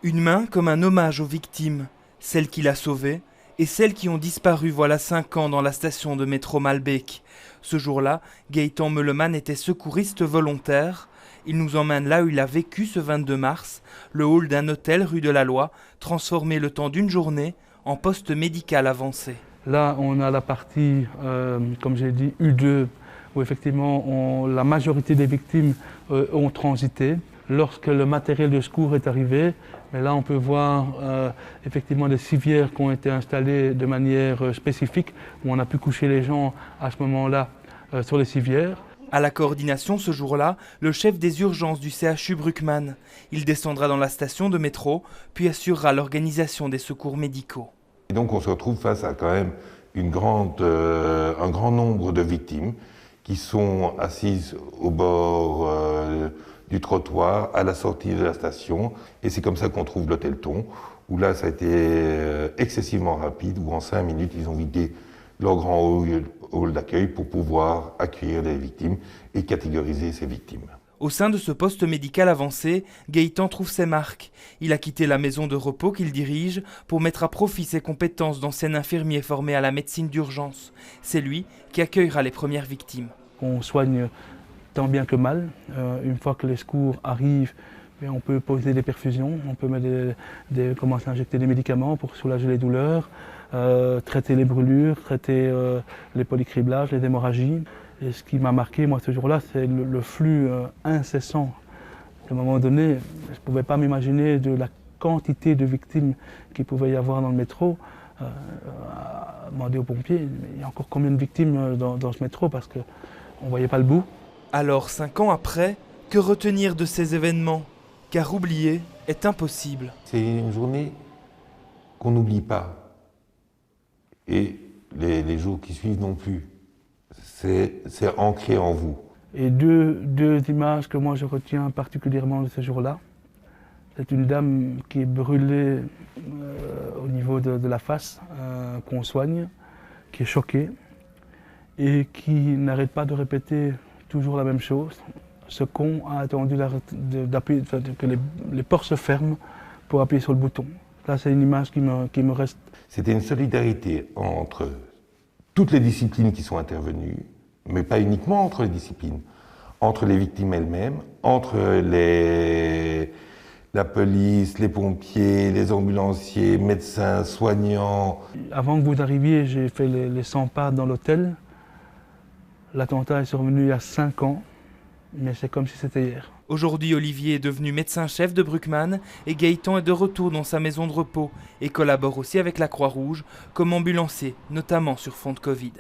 Une main comme un hommage aux victimes, celles qu'il a sauvées et celles qui ont disparu voilà 5 ans dans la station de métro Malbec. Ce jour-là, Gaëtan Meuleman était secouriste volontaire. Il nous emmène là où il a vécu ce 22 mars, le hall d'un hôtel rue de la Loi, transformé le temps d'une journée en poste médical avancé. Là, on a la partie, comme j'ai dit, U2, où effectivement la majorité des victimes ont transité. Lorsque le matériel de secours est arrivé, mais là on peut voir effectivement des civières qui ont été installées de manière spécifique, où on a pu coucher les gens à ce moment-là sur les civières. À la coordination ce jour-là, le chef des urgences du CHU Bruckmann. Il descendra dans la station de métro, puis assurera l'organisation des secours médicaux. Et donc on se retrouve face à quand même un grand nombre de victimes qui sont assises au bord du trottoir à la sortie de la station. Et c'est comme ça qu'on trouve l'hôtel Thon, où là ça a été excessivement rapide, où en 5 minutes ils ont vidé leur grand hall d'accueil pour pouvoir accueillir les victimes et catégoriser ces victimes. Au sein de ce poste médical avancé, Gaëtan trouve ses marques. Il a quitté la maison de repos qu'il dirige pour mettre à profit ses compétences d'ancien infirmier formé à la médecine d'urgence. C'est lui qui accueillera les premières victimes. On soigne tant bien que mal. Une fois que les secours arrivent, on peut poser des perfusions, on peut commencer à injecter des médicaments pour soulager les douleurs, traiter les brûlures, traiter les polycriblages, les hémorragies. Et ce qui m'a marqué, moi, ce jour-là, c'est le flux incessant. À un moment donné, je ne pouvais pas m'imaginer de la quantité de victimes qu'il pouvait y avoir dans le métro. Demander aux pompiers, il y a encore combien de victimes dans ce métro, parce qu'on ne voyait pas le bout. Alors, 5 ans après, que retenir de ces événements? Car oublier est impossible. C'est une journée qu'on n'oublie pas. Et les jours qui suivent non plus. C'est ancré en vous. Et deux images que moi je retiens particulièrement de ce jour-là. C'est une dame qui est brûlée au niveau de la face, qu'on soigne, qui est choquée et qui n'arrête pas de répéter toujours la même chose. Ce con a attendu que les portes se ferment pour appuyer sur le bouton. Là, c'est une image qui me reste. C'était une solidarité entre toutes les disciplines qui sont intervenues, mais pas uniquement entre les disciplines, entre les victimes elles-mêmes, entre la police, les pompiers, les ambulanciers, médecins, soignants. Avant que vous arriviez, j'ai fait les 100 pas dans l'hôtel. L'attentat est survenu il y a 5 ans, mais c'est comme si c'était hier. Aujourd'hui, Olivier est devenu médecin-chef de Bruckmann et Gaëtan est de retour dans sa maison de repos et collabore aussi avec la Croix-Rouge comme ambulancier, notamment sur fond de Covid.